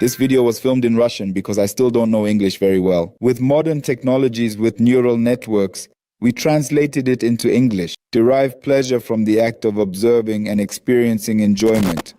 This video was filmed in Russian because I still don't know English very well. With modern technologies with neural networks, we translated it into English, derive pleasure from the act of observing and experiencing enjoyment.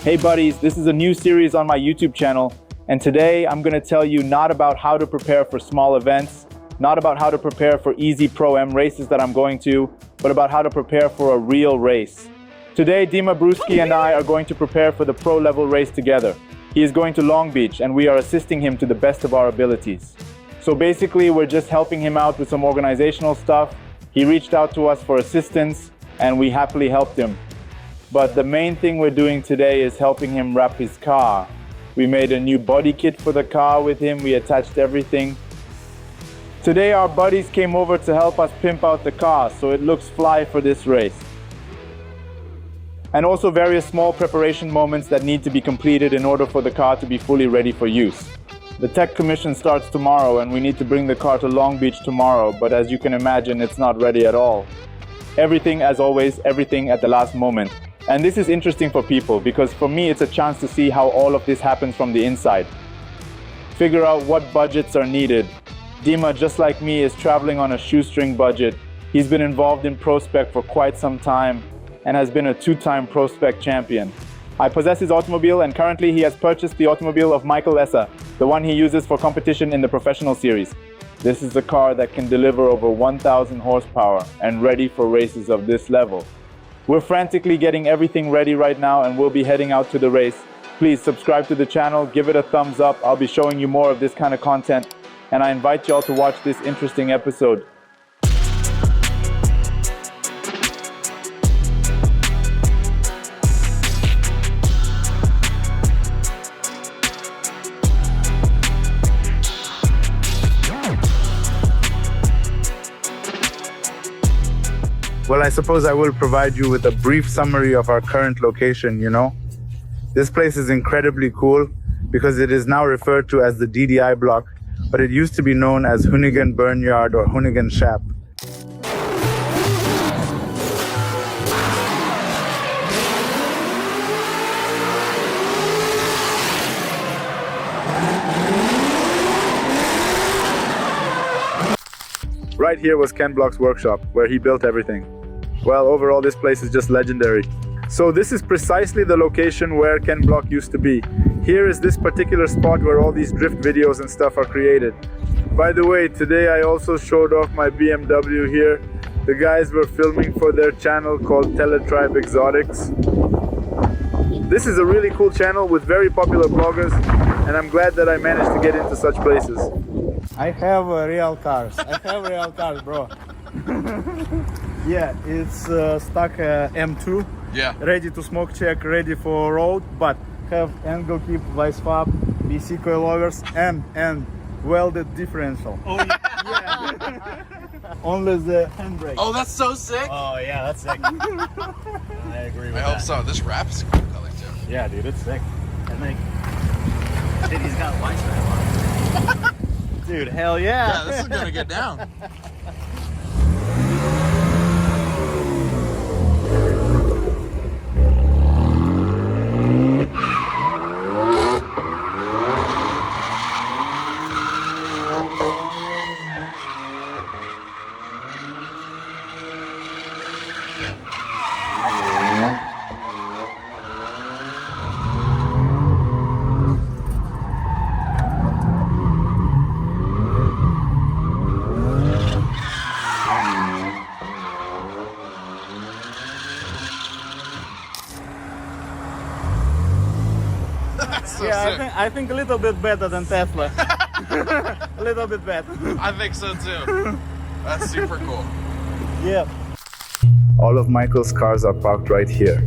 Hey buddies, this is a new series on my YouTube channel, and today I'm going to tell you not about how to prepare for small events, not about how to prepare for easy Pro-Am races that I'm going to, but about how to prepare for a real race. Today, Brutskiy and I are going to prepare for the pro-level race together. He is going to Long Beach, and we are assisting him to the best of our abilities. So basically, we're just helping him out with some organizational stuff. He reached out to us for assistance, and we happily helped him. But the main thing we're doing today is helping him wrap his car. We made a new body kit for the car with him. We attached everything. Today our buddies came over to help us pimp out the car so it looks fly for this race. And also various small preparation moments that need to be completed in order for the car to be fully ready for use. The tech commission starts tomorrow and we need to bring the car to Long Beach tomorrow, but as you can imagine, it's not ready at all. Everything, as always, everything at the last moment. And this is interesting for people because for me it's a chance to see how all of this happens from the inside. Figure out what budgets are needed. Dima, just like me, is traveling on a shoestring budget. He's been involved in ProSpec for quite some time and has been a two-time ProSpec champion. I possess his automobile and currently he has purchased the automobile of Michael Essa, the one he uses for competition in the professional series. This is a car that can deliver over 1,000 horsepower and ready for races of this level. We're frantically getting everything ready right now and we'll be heading out to the race. Please subscribe to the channel, give it a thumbs up. I'll be showing you more of this kind of content and I invite y'all to watch this interesting episode. Well, I suppose I will provide you with a brief summary of our current location, This place is incredibly cool because it is now referred to as the DDI block, but it used to be known as Hoonigan Burnyard or Hoonigan Shap. Right here was Ken Block's workshop, where he built everything. Well, overall this place is just legendary. So this is precisely the location where Ken Block used to be. Here is this particular spot where all these drift videos and stuff are created. By the way, today I also showed off my BMW here. The guys were filming for their channel called Teletribe Exotics. This is a really cool channel with very popular bloggers, and I'm glad that I managed to get into such places. I have real cars. Bro. Yeah, it's stock M2. Yeah. Ready to smoke check, ready for road, but have angle keep, vice fob, BC coilovers, and welded differential. Oh yeah. Yeah. Only the handbrake. Oh, that's so sick. Oh yeah, that's sick. I agree with I that. hope so. This wrap is cool color too. Yeah, dude, it's sick. I think. Dude, he's got a white stripe on. Dude, hell yeah. Yeah, this is gonna get down. So yeah, I think a little bit better than Tesla. A little bit better. I think so too. That's super cool. Yeah. All of Michael's cars are parked right here.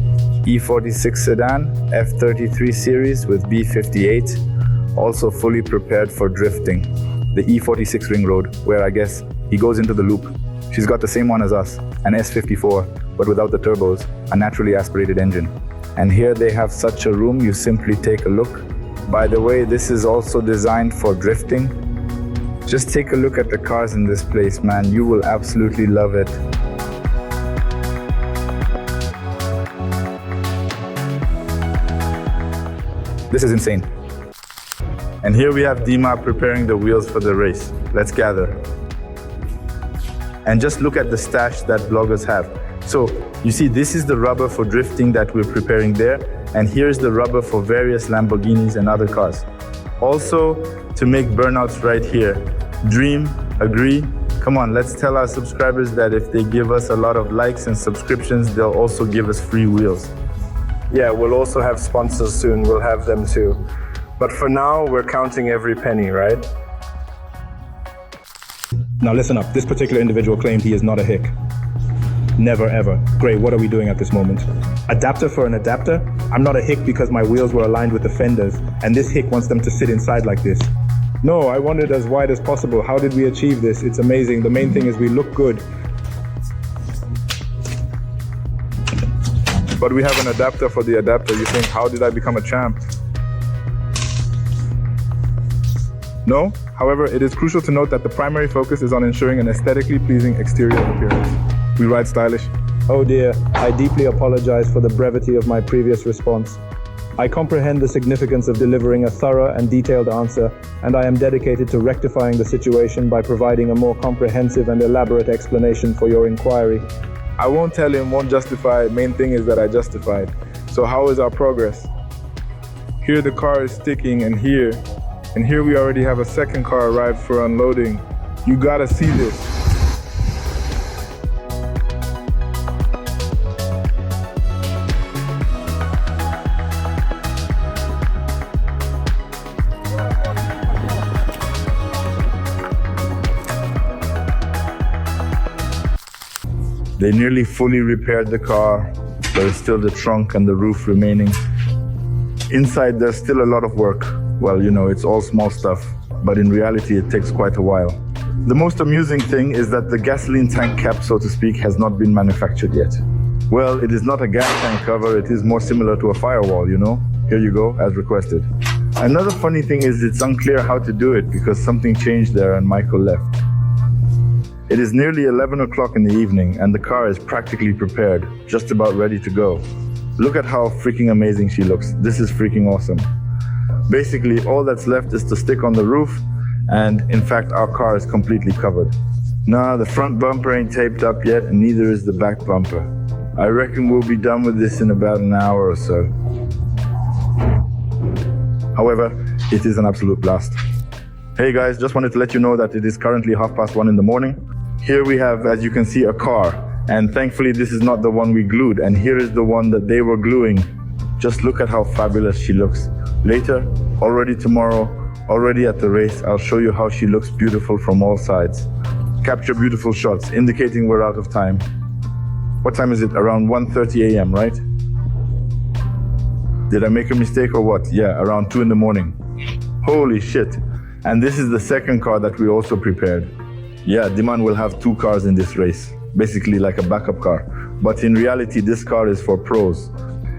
E46 sedan, F33 series with B58, also fully prepared for drifting. The E46 ring road, where I guess he goes into the loop. She's got the same one as us, an S54, but without the turbos, a naturally aspirated engine. And here they have such a room, you simply take a look. By the way, this is also designed for drifting. Just take a look at the cars in this place, man. You will absolutely love it. This is insane. And here we have Dima preparing the wheels for the race. Let's gather. And just look at the stash that bloggers have. So you see, this is the rubber for drifting that we're preparing there. And here's the rubber for various Lamborghinis and other cars. Also, to make burnouts right here. Dream, agree? Come on, let's tell our subscribers that if they give us a lot of likes and subscriptions, they'll also give us free wheels. Yeah, we'll also have sponsors soon. We'll have them too. But for now, we're counting every penny, right? Now listen up, this particular individual claimed he is not a hick. Never ever. Gray, what are we doing at this moment? Adapter for an adapter? I'm not a hick because my wheels were aligned with the fenders, and this hick wants them to sit inside like this. No, I wanted as wide as possible. How did we achieve this? It's amazing. The main thing is we look good. But we have an adapter for the adapter. You think, how did I become a champ? No? However, it is crucial to note that the primary focus is on ensuring an aesthetically pleasing exterior appearance. We ride stylish. Oh dear, I deeply apologize for the brevity of my previous response. I comprehend the significance of delivering a thorough and detailed answer, and I am dedicated to rectifying the situation by providing a more comprehensive and elaborate explanation for your inquiry. I won't tell him, won't justify. Main thing is that I justified. So how is our progress? Here the car is sticking, and here we already have a second car arrived for unloading. You gotta see this. They nearly fully repaired the car. There's still the trunk and the roof remaining. Inside, there's still a lot of work. Well, you know, it's all small stuff, but in reality, it takes quite a while. The most amusing thing is that the gasoline tank cap, so to speak, has not been manufactured yet. Well, it is not a gas tank cover, it is more similar to a firewall, you know? Here you go, as requested. Another funny thing is it's unclear how to do it because something changed there and Michael left. It is nearly 11 o'clock in the evening and the car is practically prepared, just about ready to go. Look at how freaking amazing she looks. This is freaking awesome. Basically, all that's left is to stick on the roof, and in fact, our car is completely covered. Nah, the front bumper ain't taped up yet, and neither is the back bumper. I reckon we'll be done with this in about an hour or so. However, it is an absolute blast. Hey guys, just wanted to let you know that it is currently 1:30 in the morning. Here we have, as you can see, a car, and thankfully this is not the one we glued, and here is the one that they were gluing. Just look at how fabulous she looks. Later, already tomorrow, already at the race, I'll show you how she looks beautiful from all sides. Capture beautiful shots, indicating we're out of time. What time is it? Around 1:30 a.m., right? Did I make a mistake or what? Yeah, around 2 in the morning. Holy shit. And this is the second car that we also prepared. Yeah, Diman will have 2 cars in this race, basically like a backup car. But in reality, this car is for pros.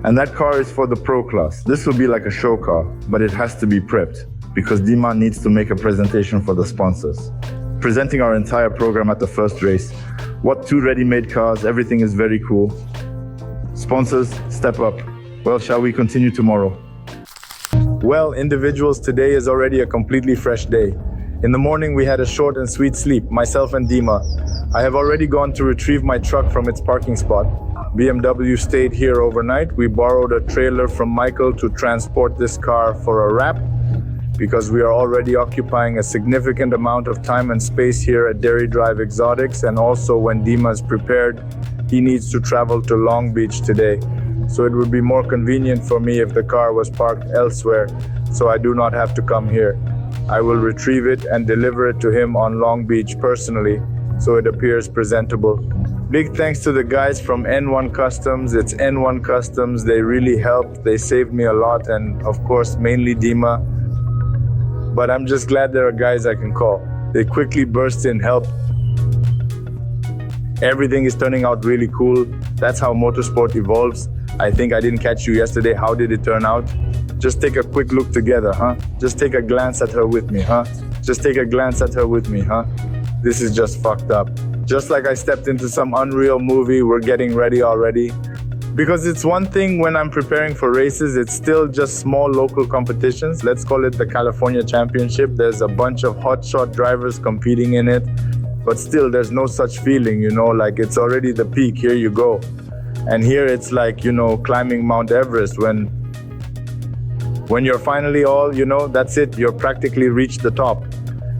And that car is for the pro class. This will be like a show car, but it has to be prepped because Diman needs to make a presentation for the sponsors. Presenting our entire program at the first race. What 2 ready-made cars, everything is very cool. Sponsors, step up. Well, shall we continue tomorrow? Well, individuals, today is already a completely fresh day. In the morning, we had a short and sweet sleep, myself and Dima. I have already gone to retrieve my truck from its parking spot. BMW stayed here overnight. We borrowed a trailer from Michael to transport this car for a wrap because we are already occupying a significant amount of time and space here at Dairy Drive Exotics, and also when Dima is prepared, he needs to travel to Long Beach today. So it would be more convenient for me if the car was parked elsewhere, so I do not have to come here. I will retrieve it and deliver it to him on Long Beach personally, so it appears presentable. Big thanks to the guys from N1 Customs. It's N1 Customs. They really helped. They saved me a lot, and of course, mainly Dima. But I'm just glad there are guys I can call. They quickly burst in help. Everything is turning out really cool. That's how motorsport evolves. I think I didn't catch you yesterday. How did it turn out? Just take a quick look together, huh? Just take a glance at her with me, huh? Just take a glance at her with me, huh? This is just fucked up. Just like I stepped into some unreal movie, we're getting ready already. Because it's one thing when I'm preparing for races, it's still just small local competitions. Let's call it the California Championship. There's a bunch of hotshot drivers competing in it. But still, there's no such feeling, you know, like it's already the peak, here you go. And here it's like, you know, climbing Mount Everest when you're finally all, you know, that's it, you're practically reached the top.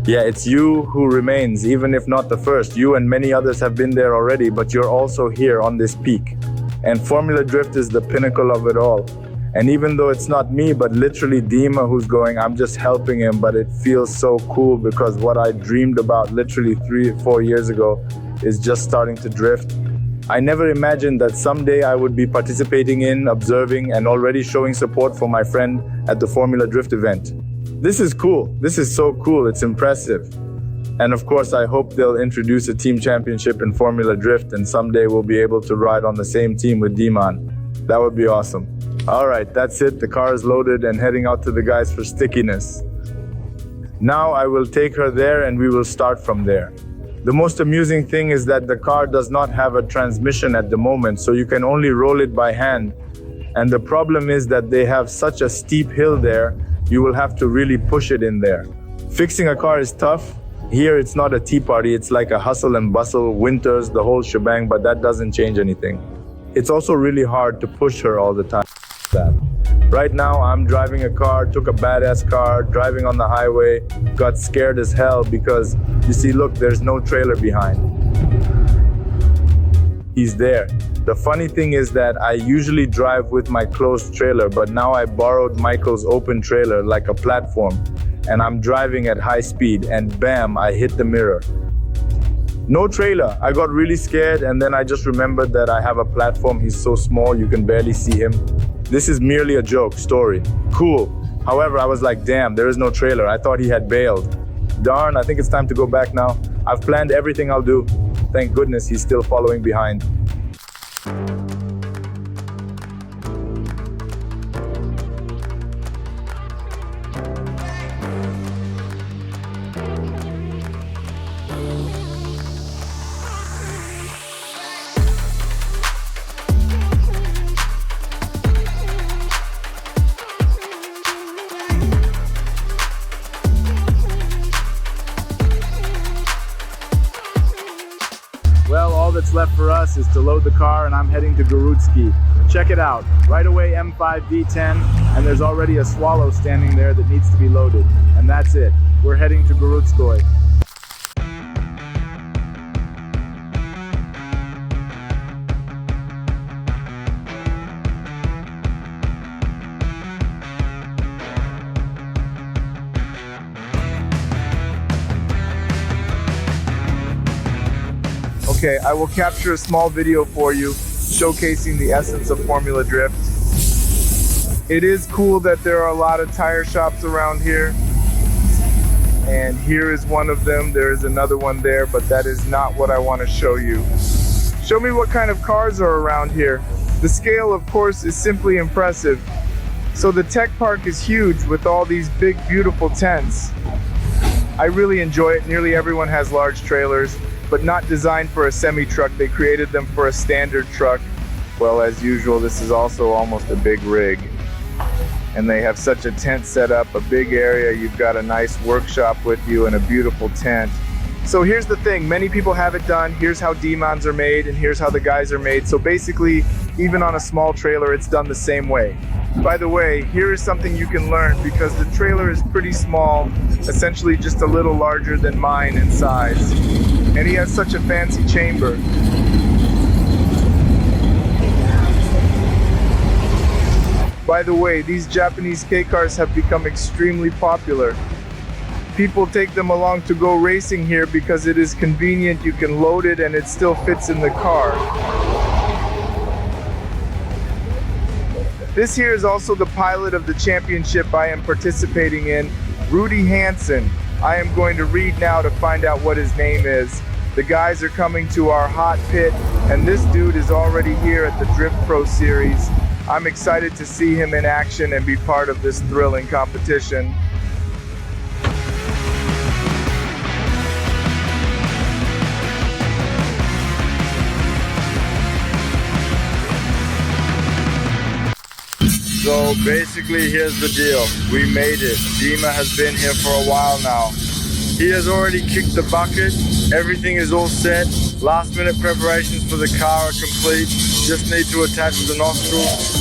Yeah, it's you who remains, even if not the first. You and many others have been there already, but you're also here on this peak. And Formula Drift is the pinnacle of it all. And even though it's not me, but literally Dima who's going, I'm just helping him, but it feels so cool because what I dreamed about literally 3 or 4 years ago is just starting to drift. I never imagined that someday I would be participating in, observing, and already showing support for my friend at the Formula Drift event. This is cool. This is so cool. It's impressive. And of course, I hope they'll introduce a team championship in Formula Drift and someday we'll be able to ride on the same team with Diman. That would be awesome. All right, that's it. The car is loaded and heading out to the guys for stickiness. Now I will take her there and we will start from there. The most amusing thing is that the car does not have a transmission at the moment, so you can only roll it by hand. And the problem is that they have such a steep hill there, you will have to really push it in there. Fixing a car is tough. Here it's not a tea party, it's like a hustle and bustle, winters, the whole shebang, but that doesn't change anything. It's also really hard to push her all the time. Right now I'm driving a car, took a badass car, driving on the highway, got scared as hell because, you see, look, there's no trailer behind. He's there. The funny thing is that I usually drive with my closed trailer, but now I borrowed Michael's open trailer like a platform, and I'm driving at high speed, and bam, I hit the mirror. No trailer. I got really scared, and then I just remembered that I have a platform. He's so small, you can barely see him. This is merely a joke story. Cool. However, I was like, damn, there is no trailer. I thought he had bailed. Darn, I think it's time to go back now. I've planned everything I'll do. Thank goodness he's still following behind. Well, all that's left for us is to load the car and I'm heading to Brutskiy. Check it out. Right away M5 V10 and there's already a Swallow standing there that needs to be loaded. And that's it. We're heading to Brutskoy. Okay, I will capture a small video for you showcasing the essence of Formula Drift. It is cool that there are a lot of tire shops around here. And here is one of them. There is another one there, but that is not what I want to show you. Show me what kind of cars are around here. The scale, of course, is simply impressive. So the tech park is huge with all these big, beautiful tents. I really enjoy it. Nearly everyone has large trailers, but not designed for a semi-truck. They created them for a standard truck. Well, as usual, this is also almost a big rig. And they have such a tent set up, a big area. You've got a nice workshop with you and a beautiful tent. So here's the thing, many people have it done. Here's how D-Mons are made and here's how the guys are made. So basically, even on a small trailer, it's done the same way. By the way, here is something you can learn because the trailer is pretty small, essentially just a little larger than mine in size. And he has such a fancy chamber. By the way, these Japanese K-cars have become extremely popular. People take them along to go racing here because it is convenient, you can load it and it still fits in the car. This here is also the pilot of the championship I am participating in, Rudy Hansen. I am going to read now to find out what his name is. The guys are coming to our hot pit, and this dude is already here at the Drift Pro Series. I'm excited to see him in action and be part of this thrilling competition. So basically, here's the deal. We made it. Dima has been here for a while now. He has already kicked the bucket. Everything is all set. Last minute preparations for the car are complete. Just need to attach the nostril.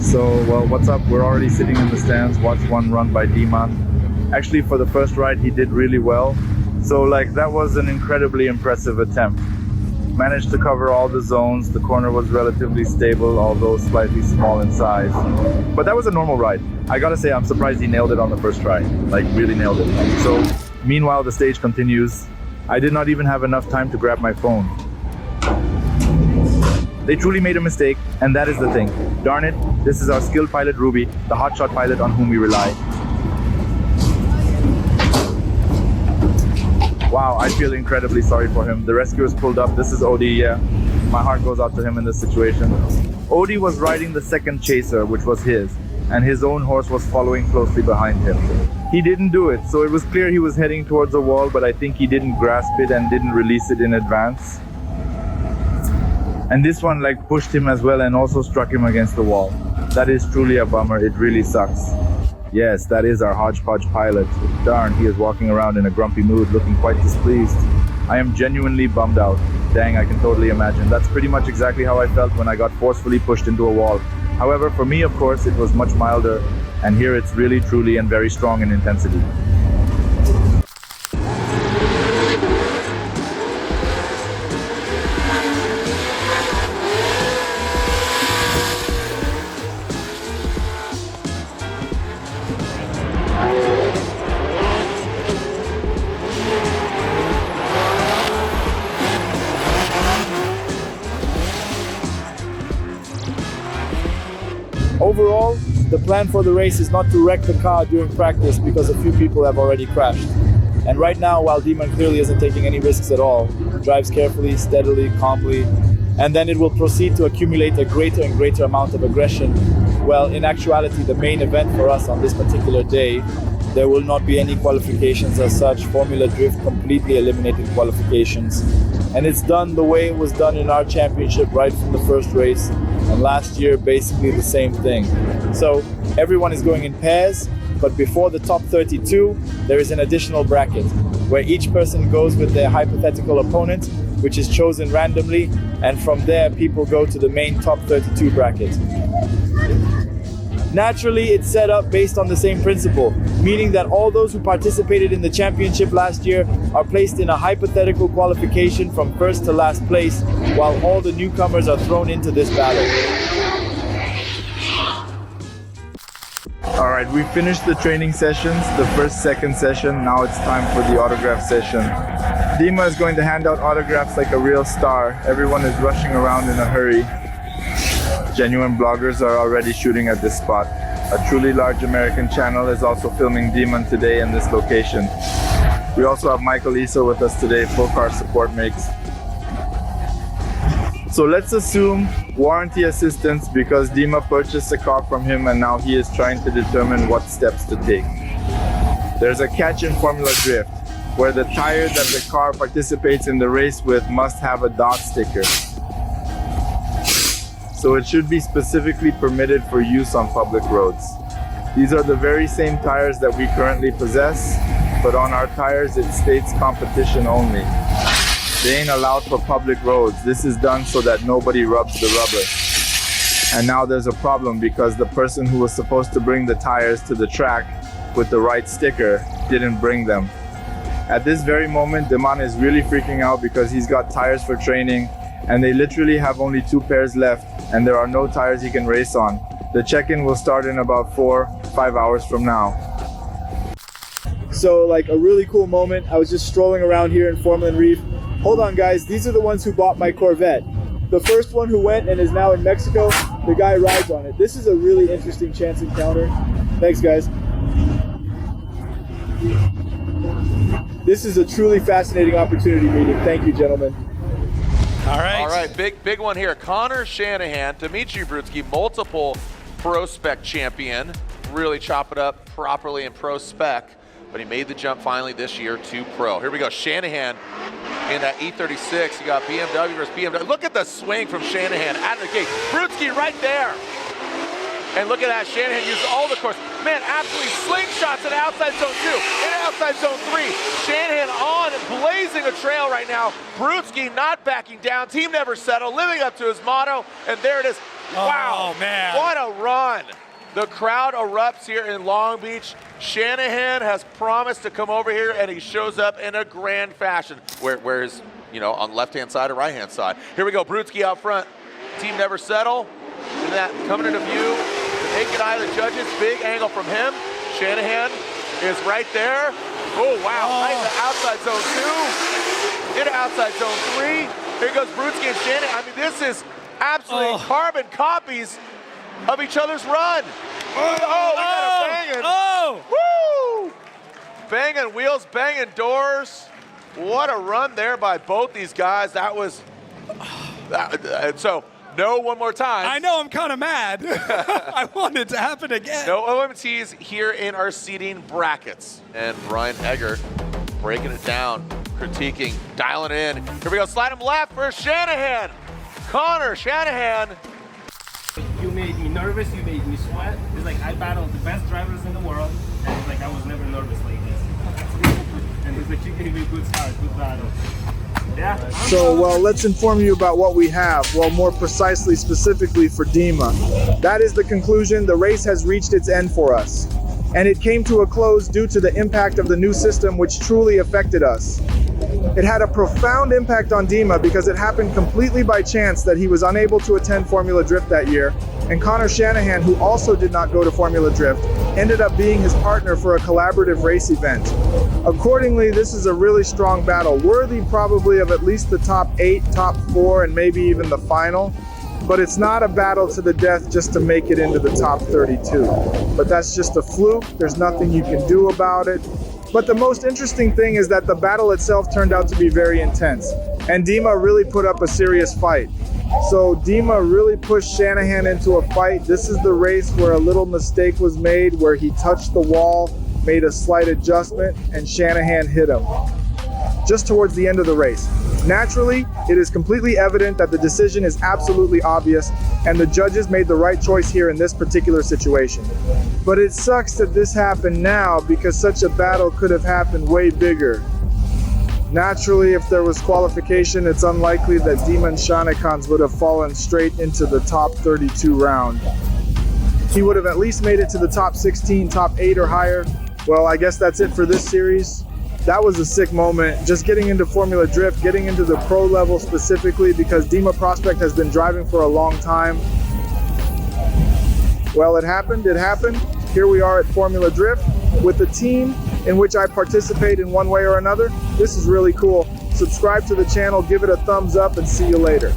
So, well, what's up? We're already sitting in the stands. Watch one run by Dima. Actually, for the first ride, he did really well. So, like, that was an incredibly impressive attempt. Managed to cover all the zones. The corner was relatively stable, although slightly small in size. But that was a normal ride. I gotta say, I'm surprised he nailed it on the first try. Like, really nailed it. So, meanwhile, the stage continues. I did not even have enough time to grab my phone. They truly made a mistake, and that is the thing. Darn it, this is our skilled pilot Ruby, the hotshot pilot on whom we rely. Wow, I feel incredibly sorry for him. The rescuers pulled up. This is Odie, yeah. My heart goes out to him in this situation. Odie was riding the second chaser, which was his, and his own horse was following closely behind him. He didn't do it, so it was clear he was heading towards a wall, but I think he didn't grasp it and didn't release it in advance. And this one like pushed him as well and also struck him against the wall. That is truly a bummer. It really sucks. Yes, that is our hodgepodge pilot. Darn, he is walking around in a grumpy mood, looking quite displeased. I am genuinely bummed out. Dang, I can totally imagine. That's pretty much exactly how I felt when I got forcefully pushed into a wall. However, for me, of course, it was much milder, and here it's really, truly, and very strong in intensity. Overall, the plan for the race is not to wreck the car during practice because a few people have already crashed. And right now, while Demon clearly isn't taking any risks at all, drives carefully, steadily, calmly, and then it will proceed to accumulate a greater and greater amount of aggression. Well, in actuality, the main event for us on this particular day, there will not be any qualifications as such. Formula Drift completely eliminated qualifications. And it's done the way it was done in our championship right from the first race. And last year, basically the same thing. So everyone is going in pairs, but before the top 32, there is an additional bracket where each person goes with their hypothetical opponent, which is chosen randomly. And from there, people go to the main top 32 bracket. Naturally, it's set up based on the same principle, meaning that all those who participated in the championship last year are placed in a hypothetical qualification from first to last place, while all the newcomers are thrown into this battle. All right, we finished the training sessions, the first, second session. Now it's time for the autograph session. Dima is going to hand out autographs like a real star. Everyone is rushing around in a hurry. Genuine bloggers are already shooting at this spot. A truly large American channel is also filming Demon today in this location. We also have Michael Iso with us today, full car support makes. So let's assume warranty assistance because Dima purchased a car from him and now he is trying to determine what steps to take. There's a catch in Formula Drift where the tire that the car participates in the race with must have a dot sticker. So it should be specifically permitted for use on public roads. These are the very same tires that we currently possess, but on our tires it states competition only. They ain't allowed for public roads. This is done so that nobody rubs the rubber. And now there's a problem because the person who was supposed to bring the tires to the track with the right sticker didn't bring them. At this very moment, Deman is really freaking out because he's got tires for training and they literally have only 2 pairs left and there are no tires he can race on. The check-in will start in about 4-5 hours from now. So like a really cool moment. I was just strolling around here in Foreland Reef. Hold on guys, these are the ones who bought my Corvette. The first one who went and is now in Mexico, the guy rides on it. This is a really interesting chance encounter. Thanks guys. This is a truly fascinating opportunity meeting. Thank you, gentlemen. All right. All right, big one here. Connor Shanahan, Dmitry Brutskiy, multiple pro spec champion. Really chop it up properly in pro spec, but he made the jump finally this year to pro. Here we go, Shanahan in that E36. You got BMW versus BMW. Look at the swing from Shanahan out of the gate. Brutskiy right there. And look at that, Shanahan uses all the course. Man, absolutely slingshots in outside zone 2, in outside zone 3. Shanahan on and blazing a trail right now. Brutskiy not backing down. Team never settle, living up to his motto. And there it is. Wow, man. What a run. The crowd erupts here in Long Beach. Shanahan has promised to come over here, and he shows up in a grand fashion. Where is, on left-hand side or right-hand side. Here we go, Brutskiy out front. Team never settle. And that coming into view. The naked eye of the judges, big angle from him. Shanahan is right there. Oh, wow, right into outside zone 2. Into outside zone 3. Here goes Brutskiy and Shanahan. I mean, this is absolutely carbon copies of each other's run. We got a banging. Woo! Banging wheels, banging doors. What a run there by both these guys. That was, so no one more time. I know, I'm kind of mad. I want it to happen again. No OMTs here in our seating brackets. And Brian Egger breaking it down, critiquing, dialing it in. Here we go, slide him left for Shanahan. Connor Shanahan. You made me nervous, you made me sweat. It's like I battled the best drivers in the world, and it's like I was never nervous like this. And it's like you gave me a good start, good battle. Yeah. So, well, let's inform you about what we have. Well, more precisely, specifically for Dima. That is the conclusion. The race has reached its end for us. And it came to a close due to the impact of the new system, which truly affected us. It had a profound impact on Dima because it happened completely by chance that he was unable to attend Formula Drift that year, and Connor Shanahan, who also did not go to Formula Drift, ended up being his partner for a collaborative race event. Accordingly, this is a really strong battle, worthy probably of at least the top 8, top 4, and maybe even the final. But it's not a battle to the death just to make it into the top 32. But that's just a fluke, there's nothing you can do about it. But the most interesting thing is that the battle itself turned out to be very intense, and Dima really put up a serious fight. So Dima really pushed Shanahan into a fight. This is the race where a little mistake was made, where he touched the wall, made a slight adjustment, and Shanahan hit him just towards the end of the race. Naturally, it is completely evident that the decision is absolutely obvious, and the judges made the right choice here in this particular situation. But it sucks that this happened now, because such a battle could have happened way bigger. Naturally, if there was qualification, it's unlikely that Dima Shanahan would have fallen straight into the top 32 round. He would have at least made it to the top 16, top 8 or higher. Well, I guess that's it for this series. That was a sick moment, just getting into Formula Drift, getting into the pro level specifically, because Dima Prospect has been driving for a long time. Well, it happened. Here we are at Formula Drift with the team in which I participate in one way or another. This is really cool. Subscribe to the channel, give it a thumbs up, and see you later.